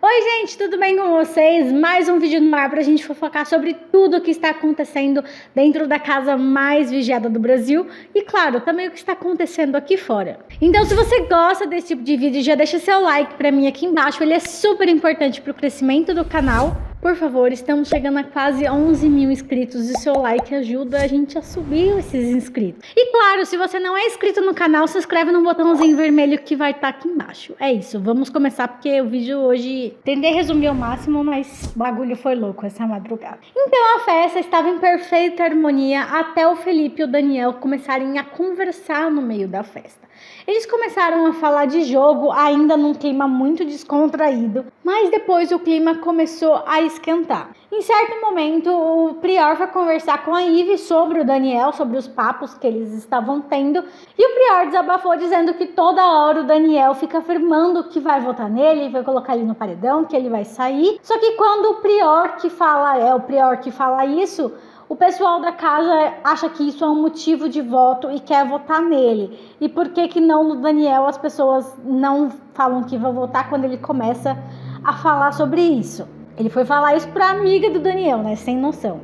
Oi gente, tudo bem com vocês? Mais um vídeo no ar pra gente fofocar sobre tudo o que está acontecendo dentro da casa mais vigiada do Brasil e claro, também o que está acontecendo aqui fora. Então se você gosta desse tipo de vídeo, já deixa seu like pra mim aqui embaixo, ele é super importante pro crescimento do canal. Por favor, estamos chegando a quase 11 mil inscritos e seu like ajuda a gente a subir esses inscritos. E claro, se você não é inscrito no canal, se inscreve no botãozinho vermelho que vai estar aqui embaixo. É isso, vamos começar porque o vídeo hoje tentei resumir ao máximo, mas o bagulho foi louco essa madrugada. Então a festa estava em perfeita harmonia até o Felipe e o Daniel começarem a conversar no meio da festa. Eles começaram a falar de jogo ainda num clima muito descontraído, mas depois o clima começou a esquentar. Em certo momento, o Prior foi conversar com a Ivy sobre o Daniel, sobre os papos que eles estavam tendo, e o Prior desabafou dizendo que toda hora o Daniel fica afirmando que vai votar nele, vai colocar ele no paredão, que ele vai sair. Só que quando o Prior que fala isso, o pessoal da casa acha que isso é um motivo de voto e quer votar nele. E por que não no Daniel as pessoas não falam que vão votar quando ele começa a falar sobre isso? Ele foi falar isso pra amiga do Daniel, né? Sem noção.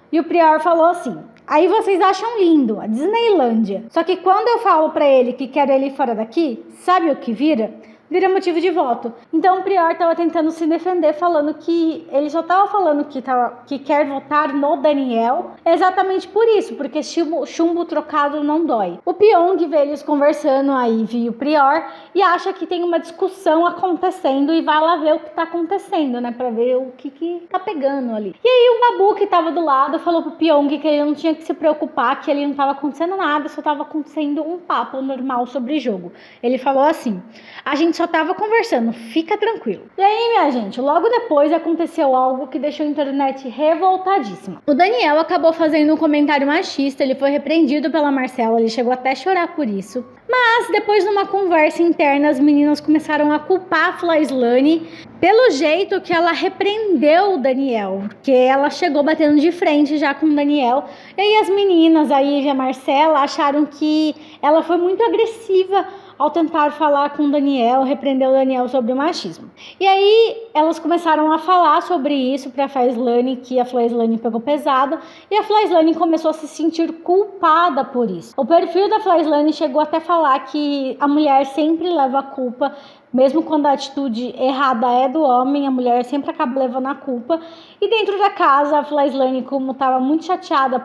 E o Prior falou assim: aí vocês acham lindo a Disneylândia. Só que quando eu falo pra ele que quero ele fora daqui, sabe o que vira? Vira motivo de voto. Então o Prior estava tentando se defender, falando que ele só estava falando que quer votar no Daniel exatamente por isso, porque chumbo trocado não dói. O Pyong vê eles conversando, a Ivy e o Prior, e acha que tem uma discussão acontecendo e vai lá ver o que tá acontecendo, né, pra ver o que tá pegando ali. E aí o Babu, que tava do lado, falou pro Pyong que ele não tinha que se preocupar, que ali não tava acontecendo nada, só tava acontecendo um papo normal sobre jogo. Ele falou assim: a gente só tava conversando, fica tranquilo. E aí, minha gente, logo depois aconteceu algo que deixou a internet revoltadíssima. O Daniel acabou fazendo um comentário machista, ele foi repreendido pela Marcela, ele chegou até a chorar por isso. Mas depois, numa conversa interna, as meninas começaram a culpar a Flyslane pelo jeito que ela repreendeu o Daniel, porque ela chegou batendo de frente já com o Daniel. E aí as meninas, a Ivy e a Marcela, acharam que ela foi muito agressiva ao tentar falar com o Daniel, repreender o Daniel sobre o machismo. E aí elas começaram a falar sobre isso para a Flyslane, que a Flyslane pegou pesado, e a Flyslane começou a se sentir culpada por isso. O perfil da Flyslane chegou até falar que a mulher sempre leva a culpa, mesmo quando a atitude errada é do homem, a mulher sempre acaba levando a culpa. E dentro da casa, a Flyslane, como estava muito chateada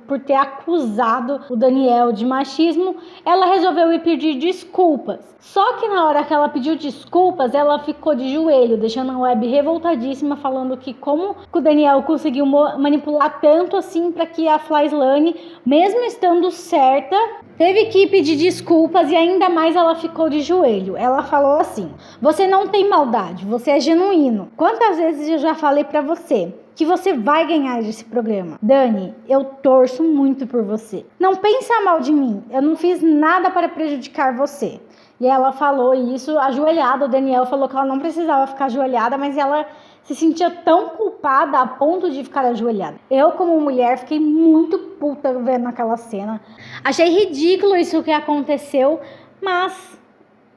por ter acusado o Daniel de machismo, ela resolveu ir pedir desculpas. Só que na hora que ela pediu desculpas, ela ficou de joelho, deixando a Web revoltadíssima, falando que como o Daniel conseguiu manipular tanto assim para que a Flyslane, mesmo estando certa, teve que pedir desculpas, e ainda mais ela ficou de joelho. Ela falou assim: você não tem maldade, você é genuíno. Quantas vezes eu já falei pra você que você vai ganhar esse programa? Dani, eu torço muito por você. Não pensa mal de mim, eu não fiz nada para prejudicar você. E ela falou isso ajoelhada. O Daniel falou que ela não precisava ficar ajoelhada, mas ela se sentia tão culpada a ponto de ficar ajoelhada. Eu, como mulher, fiquei muito puta vendo aquela cena. Achei ridículo isso que aconteceu, mas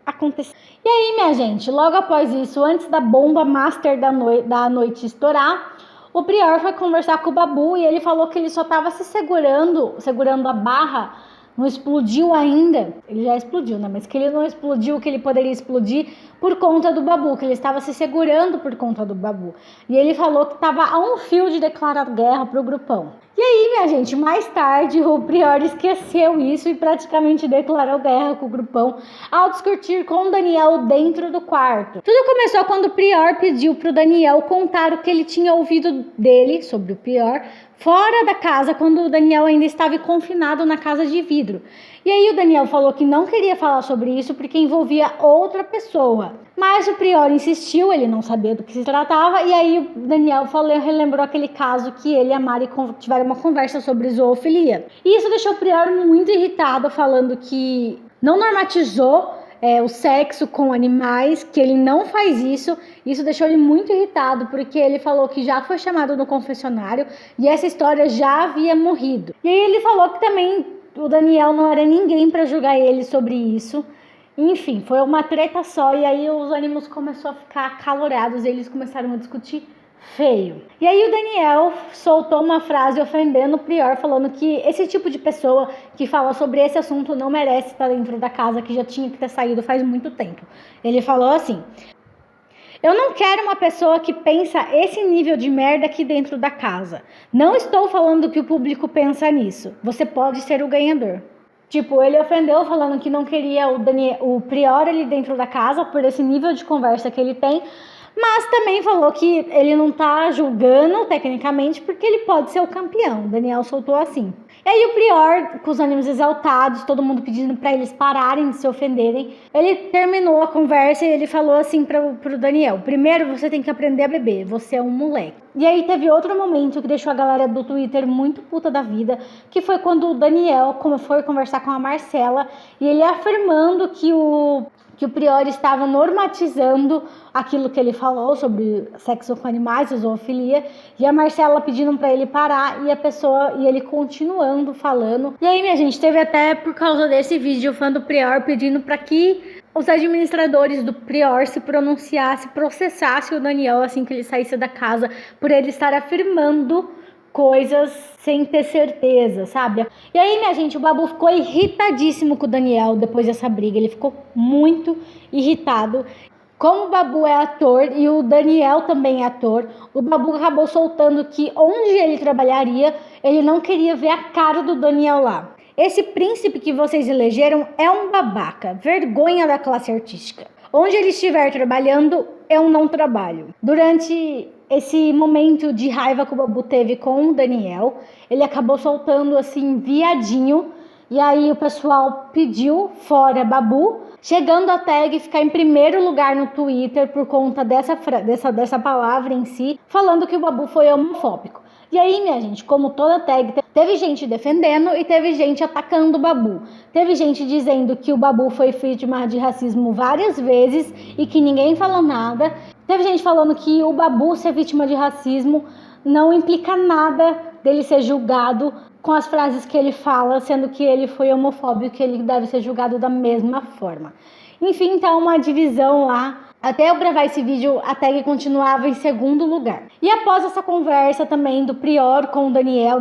aconteceu. E aí, minha gente, logo após isso, antes da bomba master da noite estourar, o Prior foi conversar com o Babu e ele falou que ele só estava segurando a barra. Não explodiu ainda, ele já explodiu, né? Mas que ele não explodiu, que ele poderia explodir por conta do Babu, que ele estava se segurando por conta do Babu. E ele falou que estava a um fio de declarar guerra pro grupão. E aí, minha gente, mais tarde o Prior esqueceu isso e praticamente declarou guerra com o grupão ao discutir com o Daniel dentro do quarto. Tudo começou quando o Prior pediu pro Daniel contar o que ele tinha ouvido dele, sobre o Prior, fora da casa, quando o Daniel ainda estava confinado na casa de vidro. E aí o Daniel falou que não queria falar sobre isso porque envolvia outra pessoa. Mas o Prior insistiu, ele não sabia do que se tratava, e aí o Daniel relembrou aquele caso que ele e a Mari tiveram uma conversa sobre zoofilia. E isso deixou o Prior muito irritado, falando que não normatizou o sexo com animais, que ele não faz isso. Isso deixou ele muito irritado, porque ele falou que já foi chamado no confessionário e essa história já havia morrido. E aí ele falou que também o Daniel não era ninguém para julgar ele sobre isso, Enfim, foi uma treta só, e aí os ânimos começaram a ficar acalorados, e eles começaram a discutir feio. E aí o Daniel soltou uma frase ofendendo o Prior, falando que esse tipo de pessoa que fala sobre esse assunto não merece estar dentro da casa, que já tinha que ter saído faz muito tempo. Ele falou assim: eu não quero uma pessoa que pensa esse nível de merda aqui dentro da casa. Não estou falando que o público pensa nisso. Você pode ser o ganhador. Tipo, ele ofendeu falando que não queria o Prior ali dentro da casa por esse nível de conversa que ele tem, mas também falou que ele não tá julgando tecnicamente porque ele pode ser o campeão. O Daniel soltou assim. E aí o Prior, com os ânimos exaltados, todo mundo pedindo pra eles pararem de se ofenderem, ele terminou a conversa e ele falou assim pro Daniel: primeiro você tem que aprender a beber, você é um moleque. E aí teve outro momento que deixou a galera do Twitter muito puta da vida, que foi quando o Daniel foi conversar com a Marcela e ele afirmando que o Prior estava normatizando aquilo que ele falou sobre sexo com animais, zoofilia, e a Marcela pedindo para ele parar e ele continuando falando. E aí, minha gente, teve até por causa desse vídeo o fã do Prior pedindo para que os administradores do Prior se pronunciassem, processassem o Daniel assim que ele saísse da casa, por ele estar afirmando coisas sem ter certeza, sabe? E aí, minha gente, o Babu ficou irritadíssimo com o Daniel depois dessa briga. Ele ficou muito irritado. Como o Babu é ator e o Daniel também é ator, o Babu acabou soltando que onde ele trabalharia, ele não queria ver a cara do Daniel lá. Esse príncipe que vocês elegeram é um babaca, vergonha da classe artística. Onde ele estiver trabalhando, eu não trabalho. Durante esse momento de raiva que o Babu teve com o Daniel, ele acabou soltando assim, viadinho, e aí o pessoal pediu fora Babu, chegando a tag ficar em primeiro lugar no Twitter por conta dessa palavra em si, falando que o Babu foi homofóbico. E aí, minha gente, como toda tag, teve gente defendendo e teve gente atacando o Babu. Teve gente dizendo que o Babu foi vítima de racismo várias vezes e que ninguém falou nada. Teve gente falando que o Babu ser vítima de racismo não implica nada dele ser julgado com as frases que ele fala, sendo que ele foi homofóbico, que ele deve ser julgado da mesma forma. Enfim, tá uma divisão lá. Até eu gravar esse vídeo, a tag continuava em segundo lugar. E após essa conversa também do Prior com o Daniel,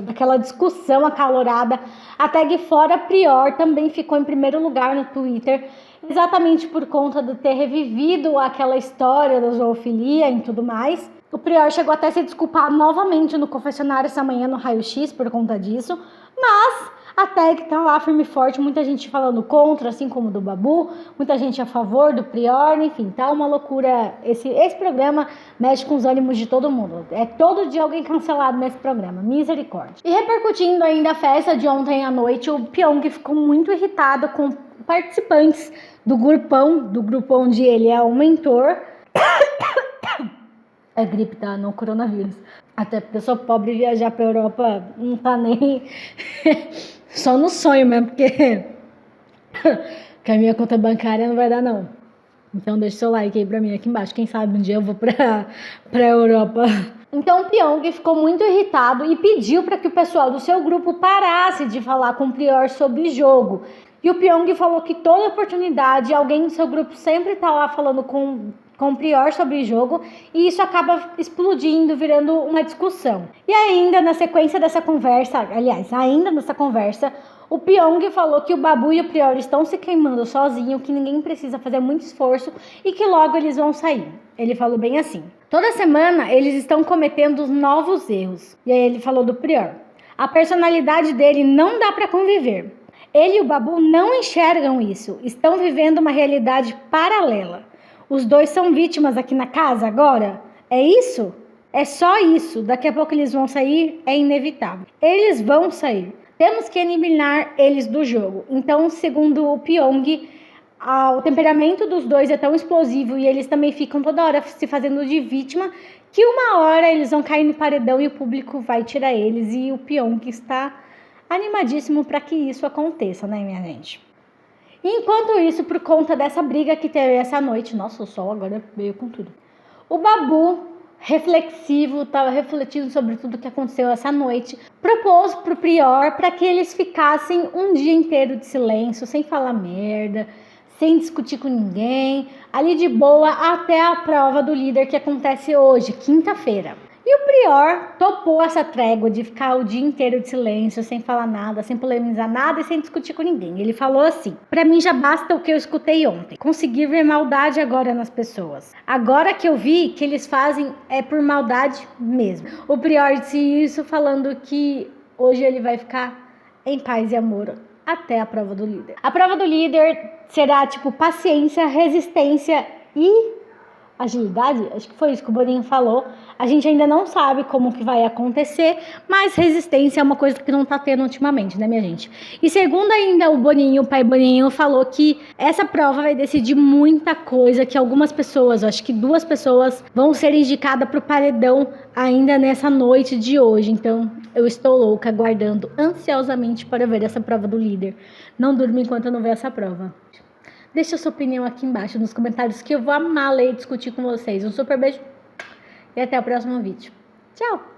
daquela discussão acalorada, a tag fora Prior também ficou em primeiro lugar no Twitter, exatamente por conta de ter revivido aquela história da zoofilia e tudo mais. O Prior chegou até a se desculpar novamente no confessionário essa manhã no raio-x por conta disso, mas a tag tá lá firme e forte, muita gente falando contra, assim como do Babu, muita gente a favor do Prior, enfim, tá uma loucura. Esse programa mexe com os ânimos de todo mundo. É todo dia alguém cancelado nesse programa, misericórdia. E repercutindo ainda a festa de ontem à noite, o Pyong ficou muito irritado com participantes do grupo onde ele é o mentor. É gripe, tá? Não coronavírus. Até pessoa pobre viajar pra Europa não tá nem... Só no sonho mesmo, porque a minha conta bancária não vai dar, não. Então deixa seu like aí pra mim aqui embaixo. Quem sabe um dia eu vou pra Europa. Então o Pyong ficou muito irritado e pediu para que o pessoal do seu grupo parasse de falar com o Prior sobre jogo. E o Pyong falou que toda oportunidade, alguém do seu grupo sempre tá lá falando com o Prior sobre jogo, e isso acaba explodindo, virando uma discussão. E ainda na sequência dessa conversa, o Pyong falou que o Babu e o Prior estão se queimando sozinho, que ninguém precisa fazer muito esforço e que logo eles vão sair. Ele falou bem assim: toda semana eles estão cometendo novos erros. E aí ele falou do Prior: a personalidade dele não dá para conviver. Ele e o Babu não enxergam isso, estão vivendo uma realidade paralela. Os dois são vítimas aqui na casa agora? É isso? É só isso. Daqui a pouco eles vão sair, é inevitável. Eles vão sair. Temos que eliminar eles do jogo. Então, segundo o Pyong, o temperamento dos dois é tão explosivo e eles também ficam toda hora se fazendo de vítima que uma hora eles vão cair no paredão e o público vai tirar eles. E o Pyong está animadíssimo para que isso aconteça, né, minha gente? Enquanto isso, por conta dessa briga que teve essa noite, nossa, o sol agora veio com tudo, o Babu reflexivo, estava refletindo sobre tudo que aconteceu essa noite, propôs pro prior para que eles ficassem um dia inteiro de silêncio, sem falar merda, sem discutir com ninguém, ali de boa até a prova do líder que acontece hoje, quinta-feira. E o prior topou essa trégua de ficar o dia inteiro de silêncio, sem falar nada, sem polemizar nada e sem discutir com ninguém. Ele falou assim: pra mim já basta o que eu escutei ontem. Consegui ver maldade agora nas pessoas. Agora que eu vi que eles fazem é por maldade mesmo. O prior disse isso falando que hoje ele vai ficar em paz e amor até a prova do líder. A prova do líder será tipo paciência, resistência e agilidade, acho que foi isso que o Boninho falou. A gente ainda não sabe como que vai acontecer, mas resistência é uma coisa que não tá tendo ultimamente, né, minha gente? E segundo ainda o Boninho, o pai Boninho falou que essa prova vai decidir muita coisa, que algumas pessoas, acho que 2 pessoas vão ser indicadas pro paredão ainda nessa noite de hoje. Então, eu estou louca, aguardando ansiosamente para ver essa prova do líder. Não durmo enquanto eu não ver essa prova. Deixa a sua opinião aqui embaixo nos comentários que eu vou amar ler e discutir com vocês. Um super beijo e até o próximo vídeo. Tchau!